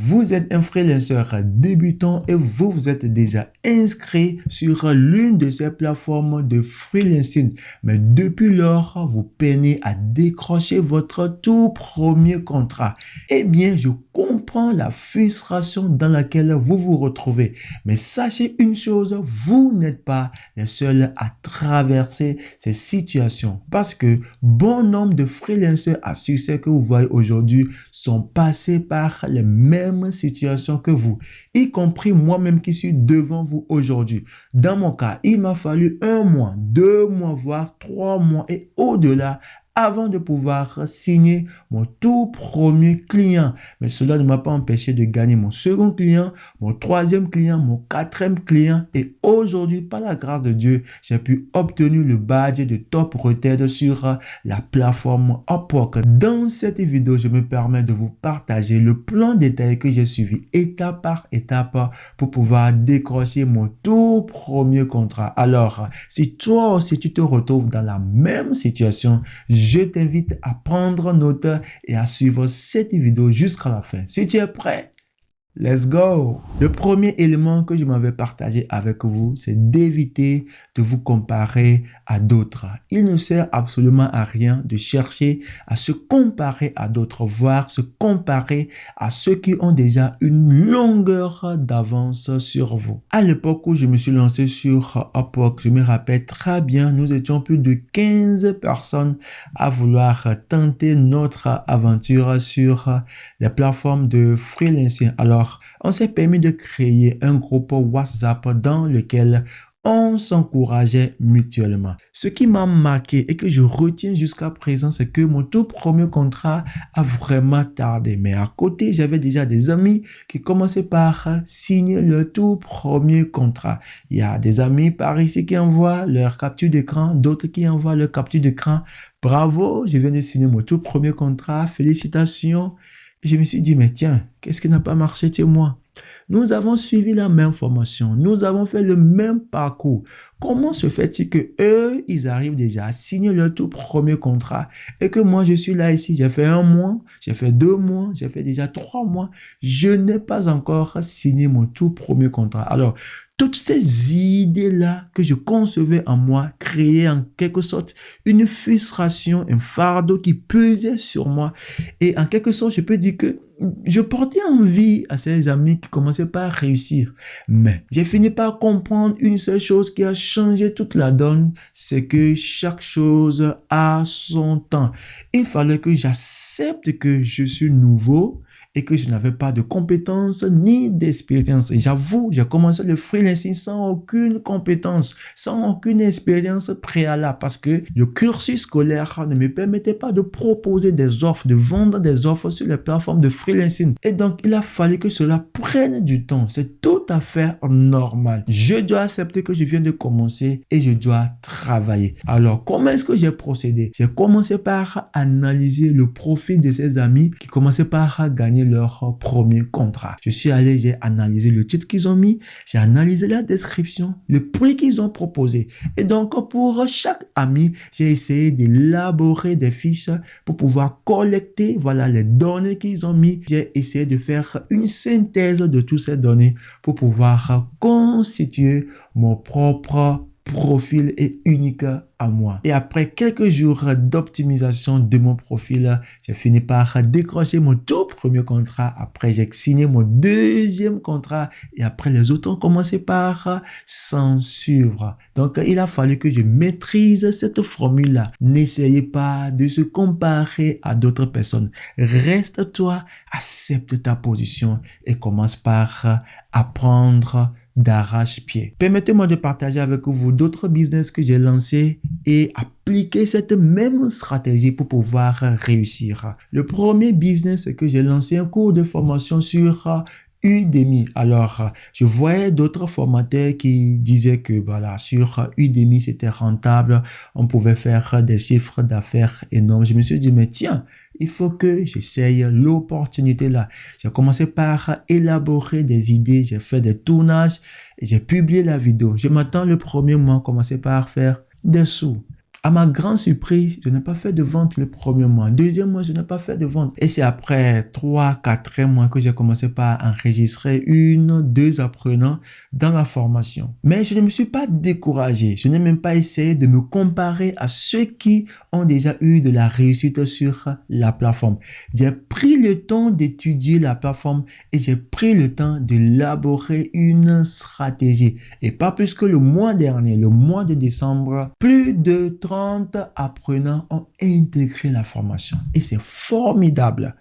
Vous êtes un freelanceur débutant et vous vous êtes déjà inscrit sur l'une de ces plateformes de freelancing. Mais depuis lors, vous peinez à décrocher votre tout premier contrat. Eh bien, je comprends la frustration dans laquelle vous vous retrouvez. Mais sachez une chose, vous n'êtes pas les seuls à traverser ces situations. Parce que bon nombre de freelancers à succès que vous voyez aujourd'hui sont passés par les mêmes situations que vous, y compris moi-même qui suis devant vous aujourd'hui. Dans mon cas, il m'a fallu 1 mois, 2 mois, voire 3 mois et au-delà avant de pouvoir signer mon tout premier client. Mais cela ne m'a pas empêché de gagner mon second client, mon troisième client, mon quatrième client. Et aujourd'hui, par la grâce de Dieu, j'ai pu obtenir le badge de top rated sur la plateforme Upwork. Dans cette vidéo, je me permets de vous partager le plan détaillé que j'ai suivi étape par étape pour pouvoir décrocher mon tout premier contrat. Alors, si toi aussi tu te retrouves dans la même situation, je t'invite à prendre note et à suivre cette vidéo jusqu'à la fin. Si tu es prêt, let's go! Le premier élément que je m'avais partagé avec vous, c'est d'éviter de vous comparer à d'autres. Il ne sert absolument à rien de chercher à se comparer à d'autres, voire se comparer à ceux qui ont déjà une longueur d'avance sur vous. À l'époque où je me suis lancé sur Upwork, je me rappelle très bien, nous étions plus de 15 personnes à vouloir tenter notre aventure sur les plateformes de freelancing. Alors, on s'est permis de créer un groupe WhatsApp dans lequel on s'encourageait mutuellement. Ce qui m'a marqué et que je retiens jusqu'à présent, c'est que mon tout premier contrat a vraiment tardé. Mais à côté, j'avais déjà des amis qui commençaient par signer leur tout premier contrat. Il y a des amis par ici qui envoient leur capture d'écran, d'autres qui envoient leur capture d'écran. Bravo, je viens de signer mon tout premier contrat. Félicitations. Et je me suis dit, mais tiens, qu'est-ce qui n'a pas marché chez moi? Nous avons suivi la même formation. Nous avons fait le même parcours. Comment se fait-il que eux, ils arrivent déjà à signer leur tout premier contrat et que moi, je suis là ici, j'ai fait 1 mois, j'ai fait 2 mois, j'ai fait déjà 3 mois. Je n'ai pas encore signé mon tout premier contrat. Alors, toutes ces idées-là que je concevais en moi créaient en quelque sorte une frustration, un fardeau qui pesait sur moi. Et en quelque sorte, je peux dire que je portais envie à ces amis qui commençaient pas à réussir. Mais j'ai fini par comprendre une seule chose qui a changé toute la donne, c'est que chaque chose a son temps. Il fallait que j'accepte que je suis nouveau et que je n'avais pas de compétences ni d'expérience. J'avoue, j'ai commencé le freelancing sans aucune compétence, sans aucune expérience préalable parce que le cursus scolaire ne me permettait pas de proposer des offres, de vendre des offres sur les plateformes de freelancing. Et donc, il a fallu que cela prenne du temps. C'est tout à fait normal. Je dois accepter que je viens de commencer et je dois travailler. Alors, comment est-ce que j'ai procédé? J'ai commencé par analyser le profil de ces amis qui commençaient par gagner leur premier contrat. Je suis allé, j'ai analysé le titre qu'ils ont mis, j'ai analysé la description, le prix qu'ils ont proposé. Et donc, pour chaque ami, j'ai essayé d'élaborer des fiches pour pouvoir collecter, voilà, les données qu'ils ont mis. J'ai essayé de faire une synthèse de toutes ces données pour pouvoir constituer mon propre profil est unique à moi. Et après quelques jours d'optimisation de mon profil, j'ai fini par décrocher mon tout premier contrat. Après, j'ai signé mon deuxième contrat et après, les autres ont commencé par s'en suivre. Donc, il a fallu que je maîtrise cette formule-là. N'essayez pas de se comparer à d'autres personnes. Reste toi, accepte ta position et commence par apprendre d'arrache-pied. Permettez-moi de partager avec vous d'autres business que j'ai lancés et appliquer cette même stratégie pour pouvoir réussir. Le premier business que j'ai lancé, un cours de formation sur Udemy. Alors, je voyais d'autres formateurs qui disaient que voilà, sur Udemy, c'était rentable. On pouvait faire des chiffres d'affaires énormes. Je me suis dit, mais tiens, il faut que j'essaye l'opportunité là. J'ai commencé par élaborer des idées. J'ai fait des tournages et j'ai publié la vidéo. Je m'attends le premier mois, commencer par faire des sous. À ma grande surprise, je n'ai pas fait de vente le premier mois. Deuxième mois, je n'ai pas fait de vente. Et c'est après 3-4 mois que j'ai commencé par enregistrer 2 apprenants dans la formation. Mais je ne me suis pas découragé. Je n'ai même pas essayé de me comparer à ceux qui ont déjà eu de la réussite sur la plateforme. J'ai pris le temps d'étudier la plateforme et j'ai pris le temps d'élaborer une stratégie. Et pas plus que le mois dernier, le mois de décembre, plus de 30 apprenants ont intégré la formation. Et c'est formidable.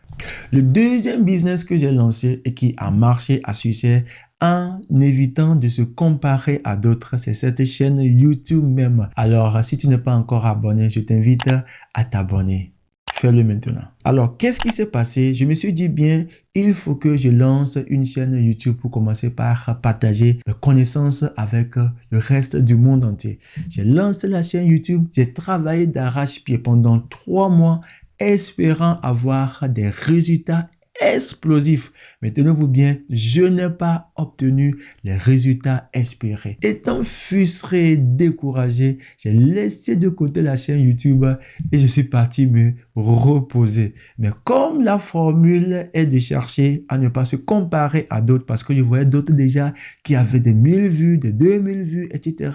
Le deuxième business que j'ai lancé et qui a marché à succès en évitant de se comparer à d'autres, c'est cette chaîne YouTube même. Alors, si tu n'es pas encore abonné, je t'invite à t'abonner. Fais-le maintenant. Alors, qu'est-ce qui s'est passé? Je me suis dit bien, il faut que je lance une chaîne YouTube pour commencer par partager mes connaissances avec le reste du monde entier. J'ai lancé la chaîne YouTube, j'ai travaillé d'arrache-pied pendant 3 mois, espérant avoir des résultats explosif. Mais tenez-vous bien, je n'ai pas obtenu les résultats espérés. Étant frustré, découragé, j'ai laissé de côté la chaîne YouTube et je suis parti me reposer. Mais comme la formule est de chercher à ne pas se comparer à d'autres, parce que je voyais d'autres déjà qui avaient des 1000 vues, des 2000 vues, etc.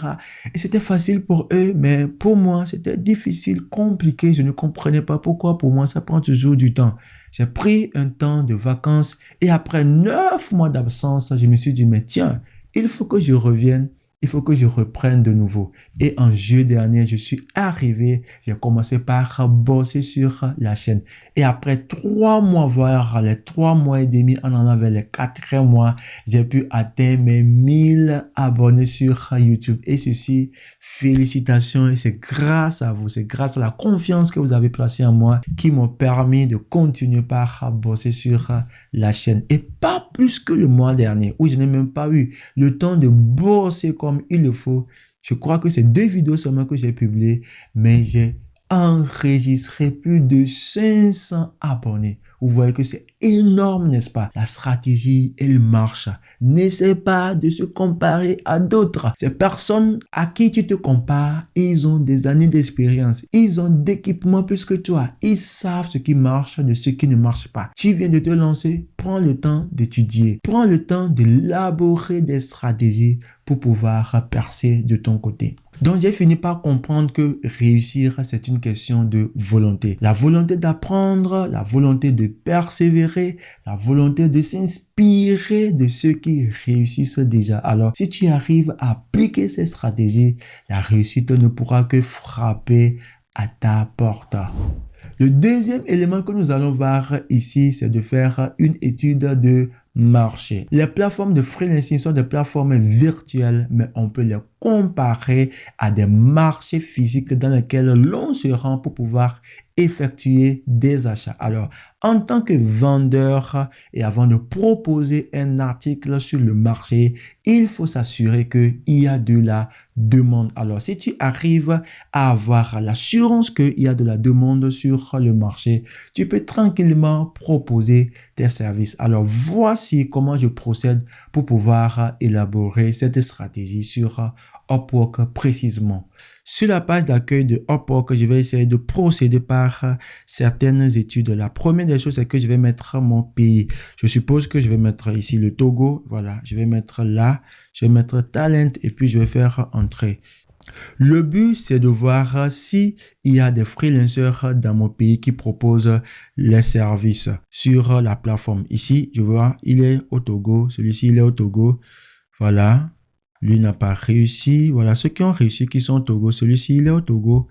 Et c'était facile pour eux, mais pour moi, c'était difficile, compliqué. Je ne comprenais pas pourquoi pour moi, ça prend toujours du temps. J'ai pris un temps de vacances et après 9 mois d'absence, je me suis dit, mais tiens, il faut que je revienne, il faut que je reprenne de nouveau. Et en juillet dernier, je suis arrivé, j'ai commencé par bosser sur la chaîne. Et après 3 mois, voire les 3 mois et demi, on en avait les 4 mois, j'ai pu atteindre mes 1000 abonnés sur YouTube. Et ceci, félicitations, et c'est grâce à vous, c'est grâce à la confiance que vous avez placée en moi qui m'ont permis de continuer par bosser sur la chaîne. Et pas plus que le mois dernier, où je n'ai même pas eu le temps de bosser comme il le faut. Je crois que c'est 2 vidéos seulement que j'ai publiées, mais j'ai enregistré plus de 500 abonnés. Vous voyez que c'est énorme, n'est-ce pas? La stratégie, elle marche. N'essaie pas de se comparer à d'autres. Ces personnes à qui tu te compares, ils ont des années d'expérience. Ils ont d'équipement plus que toi. Ils savent ce qui marche de ce qui ne marche pas. Tu viens de te lancer, prends le temps d'étudier. Prends le temps d'élaborer des stratégies pour pouvoir percer de ton côté. Donc, j'ai fini par comprendre que réussir, c'est une question de volonté. La volonté d'apprendre, la volonté de persévérer, la volonté de s'inspirer de ceux qui réussissent déjà. Alors, si tu arrives à appliquer ces stratégies, la réussite ne pourra que frapper à ta porte. Le deuxième élément que nous allons voir ici, c'est de faire une étude de marché. Les plateformes de freelancing sont des plateformes virtuelles, mais on peut les comparer à des marchés physiques dans lesquels l'on se rend pour pouvoir effectuer des achats. Alors, en tant que vendeur et avant de proposer un article sur le marché, il faut s'assurer qu'il y a de la demande. Alors, si tu arrives à avoir l'assurance qu'il y a de la demande sur le marché, tu peux tranquillement proposer tes services. Alors, voici comment je procède pour pouvoir élaborer cette stratégie sur Upwork précisément. Sur la page d'accueil de Upwork, je vais essayer de procéder par certaines études. La première des choses, c'est que je vais mettre mon pays. Je suppose que je vais mettre ici le Togo. Voilà, je vais mettre là, je vais mettre Talent et puis je vais faire Entrée. Le but, c'est de voir si il y a des freelancers dans mon pays qui proposent les services sur la plateforme. Ici, je vois, il est au Togo. Celui-ci, il est au Togo. Voilà. Lui n'a pas réussi. Voilà, ceux qui ont réussi, qui sont au Togo. Celui-ci, il est au Togo.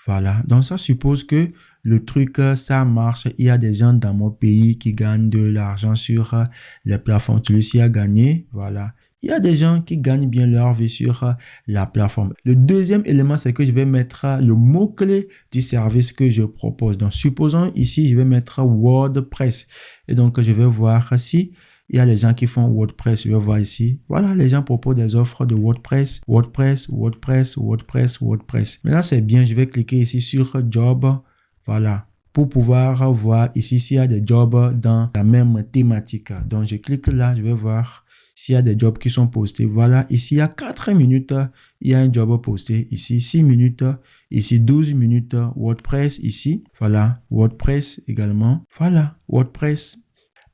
Voilà. Donc, ça suppose que le truc, ça marche. Il y a des gens dans mon pays qui gagnent de l'argent sur les plateformes. Celui-ci a gagné. Voilà. Il y a des gens qui gagnent bien leur vie sur la plateforme. Le deuxième élément, c'est que je vais mettre le mot-clé du service que je propose. Donc, supposons ici, je vais mettre WordPress. Et donc, je vais voir si il y a les gens qui font WordPress. Je vais voir ici. Voilà, les gens proposent des offres de WordPress, WordPress, WordPress, WordPress, WordPress. Maintenant, c'est bien. Je vais cliquer ici sur Job. Voilà. Pour pouvoir voir ici s'il y a des jobs dans la même thématique. Donc, je clique là. Je vais voir s'il y a des jobs qui sont postés. Voilà, ici, il y a 4 minutes, il y a un job posté. Ici, 6 minutes, ici, 12 minutes, WordPress, ici. Voilà, WordPress également. Voilà, WordPress.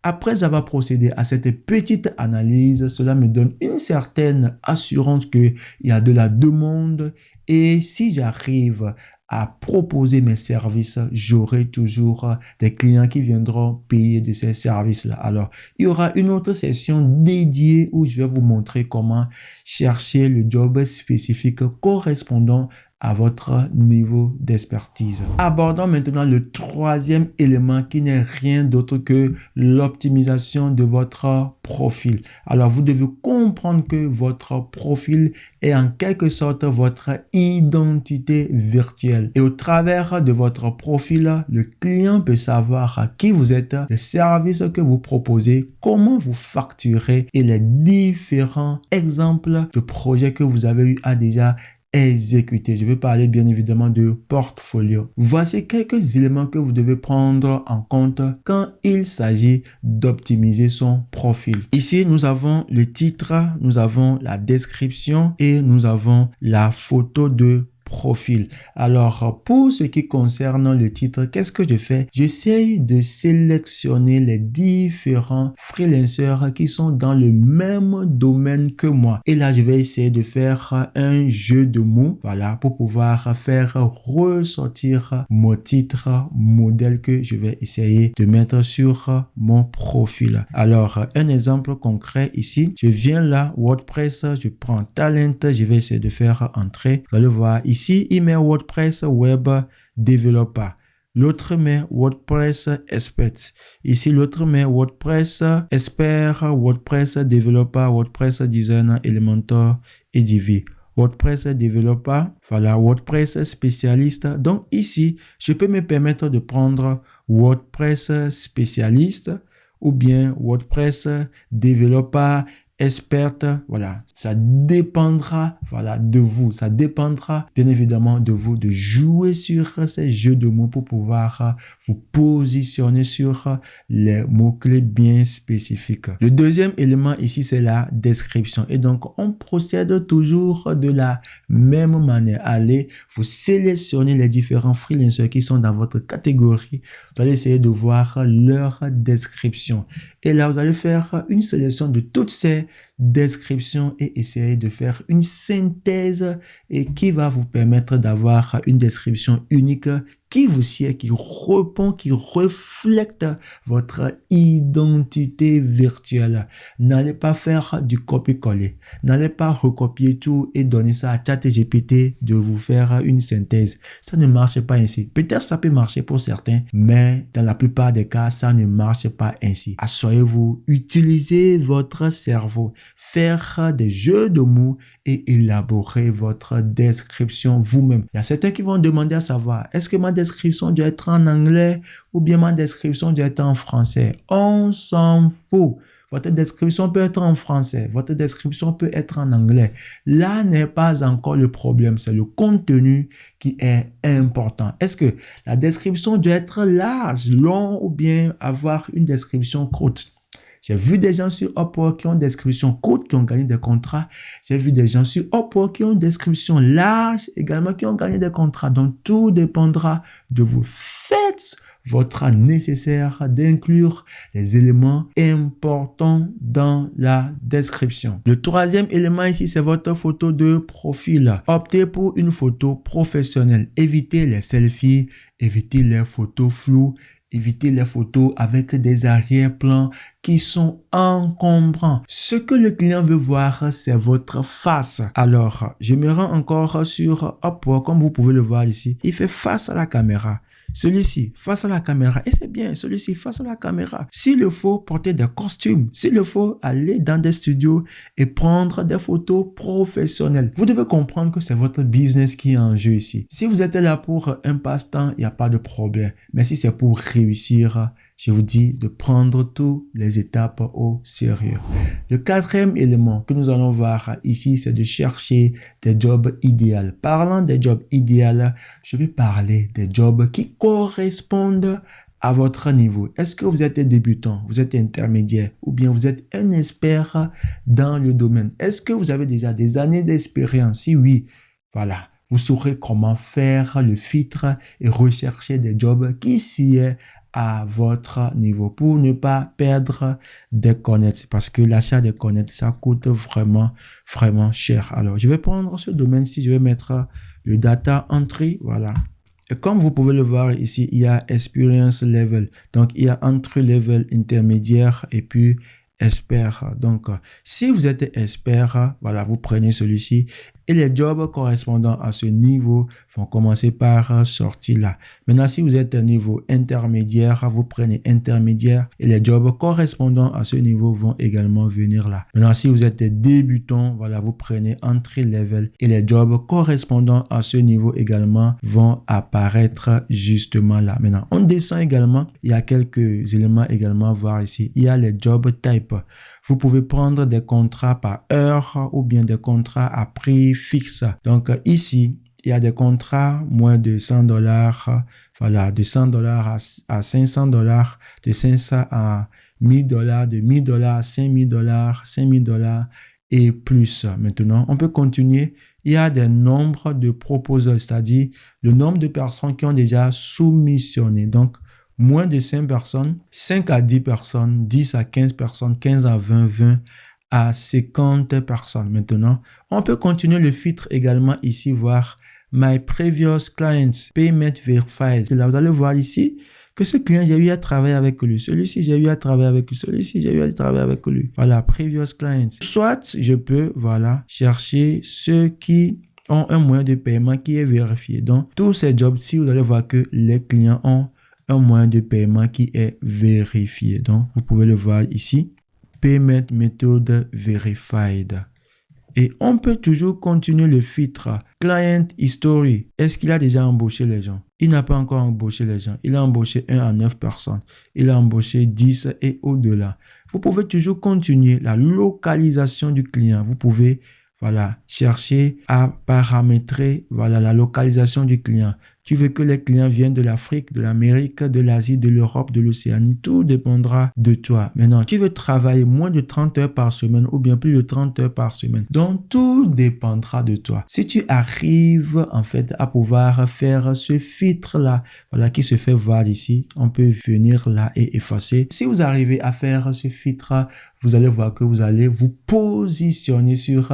Après avoir procédé à cette petite analyse, cela me donne une certaine assurance qu'il y a de la demande et si j'arrive à proposer mes services, j'aurai toujours des clients qui viendront payer de ces services-là. Alors, il y aura une autre session dédiée où je vais vous montrer comment chercher le job spécifique correspondant à votre niveau d'expertise. Abordons maintenant le troisième élément qui n'est rien d'autre que l'optimisation de votre profil. Alors, vous devez comprendre que votre profil est en quelque sorte votre identité virtuelle. Et au travers de votre profil, le client peut savoir qui vous êtes, les services que vous proposez, comment vous facturez et les différents exemples de projets que vous avez eu à déjà exécuter. Je vais parler bien évidemment de portfolio. Voici quelques éléments que vous devez prendre en compte quand il s'agit d'optimiser son profil. Ici, nous avons le titre, nous avons la description et nous avons la photo de profil. Alors, pour ce qui concerne le titre, qu'est-ce que je fais? J'essaye de sélectionner les différents freelancers qui sont dans le même domaine que moi. Et là, je vais essayer de faire un jeu de mots, voilà, pour pouvoir faire ressortir mon titre modèle que je vais essayer de mettre sur mon profil. Alors, un exemple concret ici, je viens là, WordPress, je prends Talent, je vais essayer de faire entrer. Vous allez voir ici, il met WordPress Web Developer. L'autre met WordPress Expert. Ici, l'autre met WordPress Expert, WordPress Developer, WordPress Designer, Elementor et Divi. WordPress Developer, voilà, WordPress Spécialiste. Donc ici, je peux me permettre de prendre WordPress Spécialiste ou bien WordPress Developer Experte. Voilà, ça dépendra, voilà, de vous. Ça dépendra bien évidemment de vous de jouer sur ces jeux de mots pour pouvoir vous positionner sur les mots-clés bien spécifiques. Le deuxième élément ici, c'est la description. Et donc, on procède toujours de la même manière. Allez, vous sélectionnez les différents freelancers qui sont dans votre catégorie. Vous allez essayer de voir leur description. Et là, vous allez faire une sélection de toutes ces descriptions et essayer de faire une synthèse et qui va vous permettre d'avoir une description unique qui vous sied, qui répond, qui reflète votre identité virtuelle. N'allez pas faire du copier-coller. N'allez pas recopier tout et donner ça à ChatGPT de vous faire une synthèse. Ça ne marche pas ainsi. Peut-être ça peut marcher pour certains, mais dans la plupart des cas, ça ne marche pas ainsi. Asseyez-vous, utilisez votre cerveau. Faire des jeux de mots et élaborer votre description vous-même. Il y a certains qui vont demander à savoir, est-ce que ma description doit être en anglais ou bien ma description doit être en français? On s'en fout. Votre description peut être en français, votre description peut être en anglais. Là n'est pas encore le problème, c'est le contenu qui est important. Est-ce que la description doit être large, long ou bien avoir une description courte? J'ai vu des gens sur Upwork qui ont une description courte, qui ont gagné des contrats. J'ai vu des gens sur Upwork qui ont une description large, également qui ont gagné des contrats. Donc, tout dépendra de vous. Faites votre nécessaire d'inclure les éléments importants dans la description. Le troisième élément ici, c'est votre photo de profil. Optez pour une photo professionnelle. Évitez les selfies, évitez les photos floues. Évitez les photos avec des arrière-plans qui sont encombrants. Ce que le client veut voir, c'est votre face. Alors, je me rends encore sur Upwork, comme vous pouvez le voir ici. Il fait face à la caméra. Celui-ci face à la caméra. Et c'est bien, celui-ci face à la caméra. S'il le faut, porter des costumes. S'il le faut, aller dans des studios et prendre des photos professionnelles. Vous devez comprendre que c'est votre business qui est en jeu ici. Si vous êtes là pour un passe-temps, il n'y a pas de problème. Mais si c'est pour réussir, je vous dis de prendre toutes les étapes au sérieux. Le quatrième élément que nous allons voir ici, c'est de chercher des jobs idéaux. Parlant des jobs idéaux, je vais parler des jobs qui correspondent à votre niveau. Est-ce que vous êtes débutant, vous êtes intermédiaire ou bien vous êtes un expert dans le domaine? Est-ce que vous avez déjà des années d'expérience? Si oui, voilà, vous saurez comment faire le filtre et rechercher des jobs qui s'y est à votre niveau pour ne pas perdre des connects parce que l'achat des connects, ça coûte vraiment, vraiment cher. Alors, je vais prendre ce domaine-ci, je vais mettre le data entry, voilà. Et comme vous pouvez le voir ici, il y a experience level. Donc, il y a entry level intermédiaire et puis expert. Donc, si vous êtes expert, voilà, vous prenez celui-ci et les jobs correspondant à ce niveau vont commencer par sortir là. Maintenant, si vous êtes à niveau intermédiaire, vous prenez intermédiaire et les jobs correspondant à ce niveau vont également venir là. Maintenant, si vous êtes débutant, voilà, vous prenez entry level et les jobs correspondant à ce niveau également vont apparaître justement là. Maintenant, on descend également. Il y a quelques éléments également à voir ici. Il y a les job type. Vous pouvez prendre des contrats par heure ou bien des contrats à prix fixe. Donc ici, il y a des contrats moins de $100, voilà, de $100 à $500, de 500 à $1000, de $1000 à $5000, $5000 et plus. Maintenant, on peut continuer. Il y a des nombres de proposals, c'est-à-dire le nombre de personnes qui ont déjà soumissionné. Donc, moins de 5 personnes, 5 à 10 personnes, 10 à 15 personnes, 15 à 20, 20 à 50 personnes. Maintenant, on peut continuer le filtre également ici, voir My Previous Clients, Payment Verified. Là, vous allez voir ici que ce client, j'ai eu à travailler avec lui. Celui-ci, j'ai eu à travailler avec lui. Celui-ci, j'ai eu à travailler avec lui. Voilà, Previous Clients. Soit, je peux, voilà, chercher ceux qui ont un moyen de paiement qui est vérifié. Donc, tous ces jobs-ci, vous allez voir que les clients ont un moyen de paiement qui est vérifié. Donc, vous pouvez le voir ici. Payment Method Verified. Et on peut toujours continuer le filtre. Client History. Est-ce qu'il a déjà embauché les gens? Il n'a pas encore embauché les gens. Il a embauché 1 à 9 personnes. Il a embauché 10 et au-delà. Vous pouvez toujours continuer la localisation du client. Vous pouvez, voilà, chercher à paramétrer, voilà, la localisation du client. Tu veux que les clients viennent de l'Afrique, de l'Amérique, de l'Asie, de l'Europe, de l'Océanie. Tout dépendra de toi. Maintenant, tu veux travailler moins de 30 heures par semaine ou bien plus de 30 heures par semaine. Donc, tout dépendra de toi. Si tu arrives, en fait, à pouvoir faire ce filtre-là, voilà, qui se fait voir ici, on peut venir là et effacer. Si vous arrivez à faire ce filtre, vous allez voir que vous allez vous positionner sur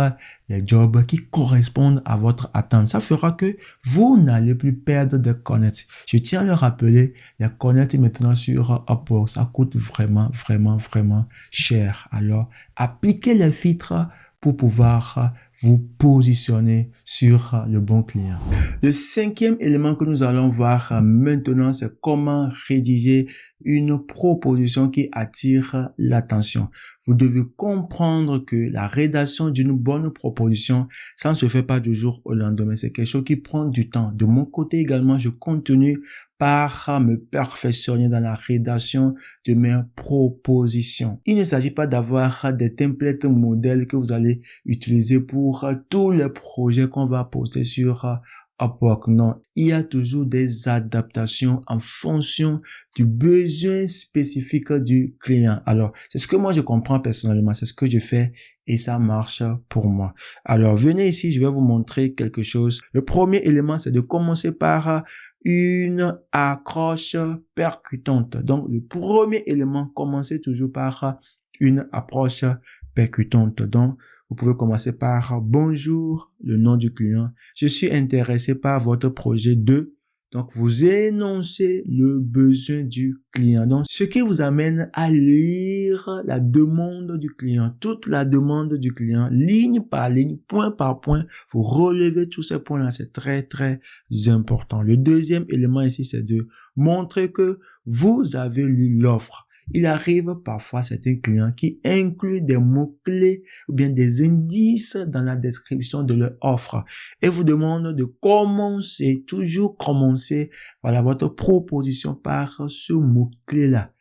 les jobs qui correspondent à votre attente. Ça fera que vous n'allez plus perdre de connects. Je tiens à le rappeler, les connects maintenant sur Upwork, ça coûte vraiment, vraiment, vraiment cher. Alors, appliquez les filtres pour pouvoir vous positionner sur le bon client. Le cinquième élément que nous allons voir maintenant, c'est comment rédiger une proposition qui attire l'attention. Vous devez comprendre que la rédaction d'une bonne proposition, ça ne se fait pas du jour au lendemain. C'est quelque chose qui prend du temps. De mon côté également, je continue par me perfectionner dans la rédaction de mes propositions. Il ne s'agit pas d'avoir des templates modèles que vous allez utiliser pour tous les projets qu'on va poster sur Upwork. Non, il y a toujours des adaptations en fonction du besoin spécifique du client. Alors, c'est ce que moi je comprends personnellement, c'est ce que je fais et ça marche pour moi. Alors, venez ici, je vais vous montrer quelque chose. Le premier élément, c'est de commencer par une accroche percutante. Donc, le premier élément, commencez toujours par une approche percutante. Donc, vous pouvez commencer par bonjour, le nom du client. Je suis intéressé par votre projet de. Donc, vous énoncez le besoin du client. Donc, ce qui vous amène à lire la demande du client, toute la demande du client, ligne par ligne, point par point. Vous relevez tous ces points-là. C'est très, très important. Le deuxième élément ici, c'est de montrer que vous avez lu l'offre. Il arrive parfois certains clients qui incluent des mots-clés ou bien des indices dans la description de leur offre et vous demandent de commencer, toujours commencer, voilà, votre proposition par ce mot-clé-là.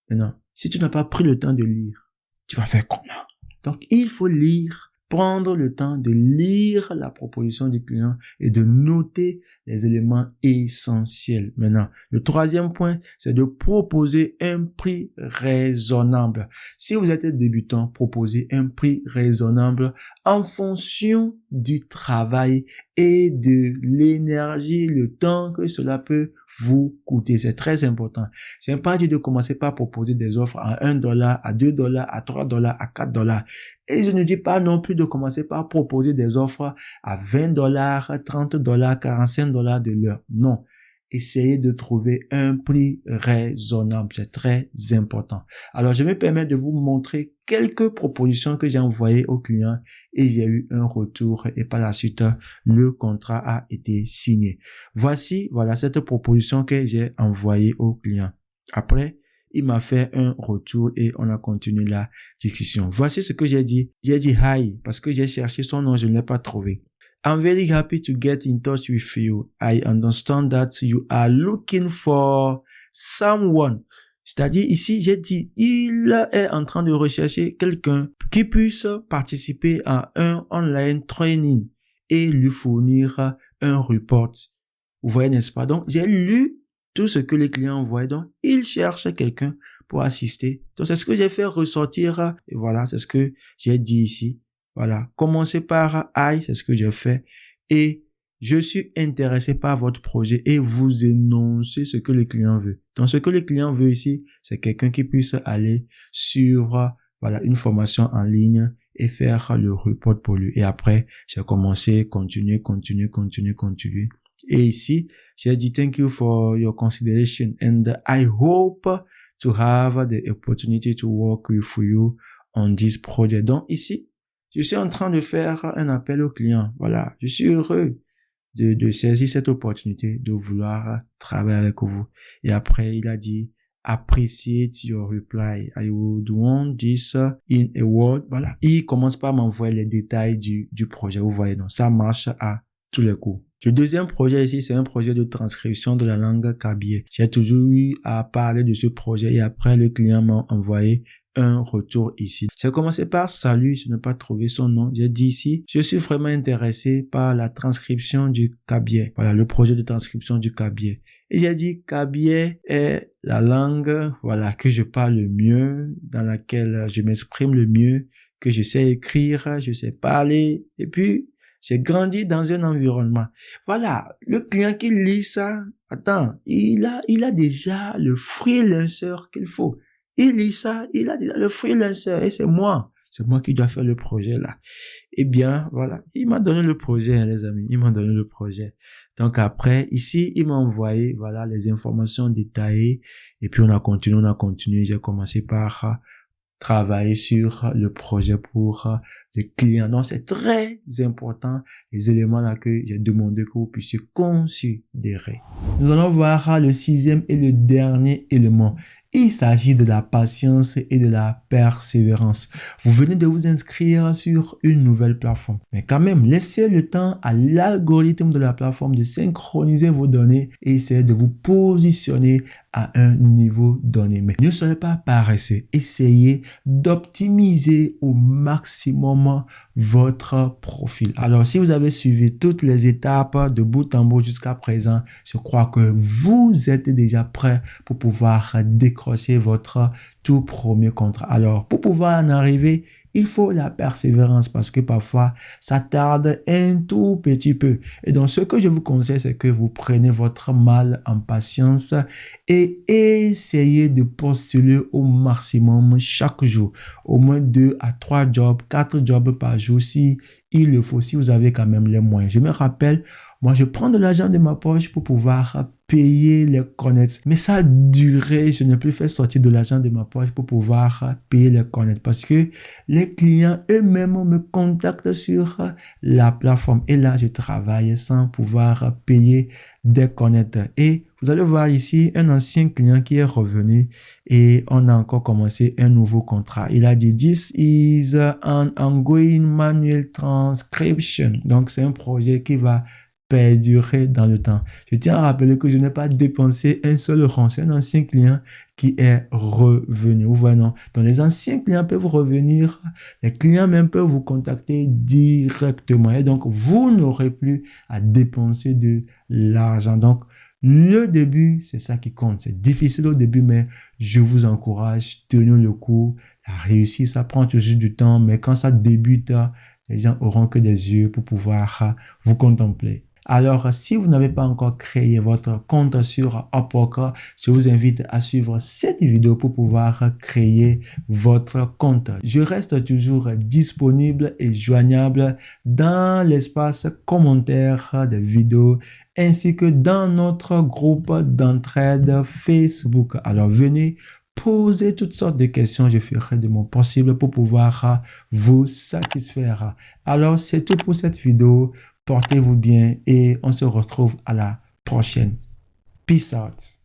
Maintenant, si tu n'as pas pris le temps de lire, tu vas faire comment? Donc, il faut lire prendre le temps de lire la proposition du client et de noter les éléments essentiels. Maintenant, le troisième point, c'est de proposer un prix raisonnable. Si vous êtes débutant, proposez un prix raisonnable en fonction du travail et de l'énergie, le temps que cela peut vous coûter. C'est très important. Je n'ai pas dit de commencer par proposer des offres à $1, à $2, à $3, à $4. Et je ne dis pas non plus de commencer par proposer des offres à $20, $30, $45 de l'heure. Non. Essayez de trouver un prix raisonnable. C'est très important. Alors, je me permets de vous montrer quelques propositions que j'ai envoyées aux clients et j'ai eu un retour et par la suite, le contrat a été signé. Voilà cette proposition que j'ai envoyée au client. Après, il m'a fait un retour et on a continué la discussion. Voici ce que j'ai dit. J'ai dit hi parce que j'ai cherché son nom, je ne l'ai pas trouvé. I'm very happy to get in touch with you. I understand that you are looking for someone. C'est-à-dire ici, j'ai dit, il est en train de rechercher quelqu'un qui puisse participer à un online training et lui fournir un report. Vous voyez, n'est-ce pas? Donc, j'ai lu tout ce que les clients envoient. Donc, ils cherchent quelqu'un pour assister. Donc, c'est ce que j'ai fait ressortir. Et voilà, c'est ce que j'ai dit ici. Voilà. Commencez par I, c'est ce que j'ai fait. Et je suis intéressé par votre projet et vous énoncez ce que le client veut. Donc, ce que le client veut ici, c'est quelqu'un qui puisse aller sur, voilà, une formation en ligne et faire le report pour lui. Et après, j'ai commencé, continuer. Et ici, j'ai dit thank you for your consideration and I hope to have the opportunity to work with you on this project. Donc ici, je suis en train de faire un appel au client. Voilà, je suis heureux de saisir cette opportunité de vouloir travailler avec vous. Et après, il a dit appreciate your reply. I would want this in a word. Voilà, il commence par m'envoyer les détails du projet. Vous voyez, donc ça marche à tous les coups. Le deuxième projet ici, c'est un projet de transcription de la langue Kabyé. J'ai toujours eu à parler de ce projet et après, le client m'a envoyé un retour ici. J'ai commencé par salut, je n'ai pas trouvé son nom. J'ai dit ici, je suis vraiment intéressé par la transcription du Kabyé. Voilà, le projet de transcription du Kabyé. Et j'ai dit, Kabyé est la langue, voilà, que je parle le mieux, dans laquelle je m'exprime le mieux, que je sais écrire, je sais parler. Et puis, j'ai grandi dans un environnement. Voilà, le client qui lit ça, attends, il a déjà le freelancer qu'il faut. Il lit ça, il a déjà le freelancer et c'est moi qui dois faire le projet là. Eh bien, voilà, il m'a donné le projet, les amis, il m'a donné le projet. Donc après, ici, il m'a envoyé, voilà, les informations détaillées et puis on a continué. J'ai commencé par travailler sur le projet pour le client. Donc, c'est très important les éléments là que j'ai demandé que vous puissiez considérer. Nous allons voir le sixième et le dernier élément. Il s'agit de la patience et de la persévérance. Vous venez de vous inscrire sur une nouvelle plateforme. Mais quand même, laissez le temps à l'algorithme de la plateforme de synchroniser vos données et essayer de vous positionner à un niveau donné. Mais ne soyez pas paresseux. Essayez d'optimiser au maximum votre profil. Alors, si vous avez suivi toutes les étapes de bout en bout jusqu'à présent, je crois que vous êtes déjà prêt pour pouvoir décrocher votre tout premier contrat. Alors, pour pouvoir en arriver, il faut la persévérance parce que parfois, ça tarde un tout petit peu. Et donc, ce que je vous conseille, c'est que vous prenez votre mal en patience et essayez de postuler au maximum chaque jour. Au moins 2 à 3 jobs, 4 jobs par jour si il le faut, si vous avez quand même les moyens. Je me rappelle, moi, je prends de l'argent de ma poche pour pouvoir payer les connects. Mais ça a duré, je n'ai plus fait sortir de l'argent de ma poche pour pouvoir payer les connects parce que les clients eux-mêmes me contactent sur la plateforme. Et là, je travaille sans pouvoir payer des connects. Et vous allez voir ici un ancien client qui est revenu et on a encore commencé un nouveau contrat. Il a dit, this is an ongoing manual transcription. Donc, c'est un projet qui va perdurer dans le temps. Je tiens à rappeler que je n'ai pas dépensé un seul rond. C'est un ancien client qui est revenu. Vous voyez, non? Donc, les anciens clients peuvent revenir. Les clients même peuvent vous contacter directement. Et donc, vous n'aurez plus à dépenser de l'argent. Donc, le début, c'est ça qui compte. C'est difficile au début, mais je vous encourage, tenez le coup. La réussite, ça prend toujours du temps, mais quand ça débute, les gens auront que des yeux pour pouvoir vous contempler. Alors, si vous n'avez pas encore créé votre compte sur Upwork, je vous invite à suivre cette vidéo pour pouvoir créer votre compte. Je reste toujours disponible et joignable dans l'espace commentaire des vidéos ainsi que dans notre groupe d'entraide Facebook. Alors, venez poser toutes sortes de questions. Je ferai de mon possible pour pouvoir vous satisfaire. Alors, c'est tout pour cette vidéo. Portez-vous bien et on se retrouve à la prochaine. Peace out.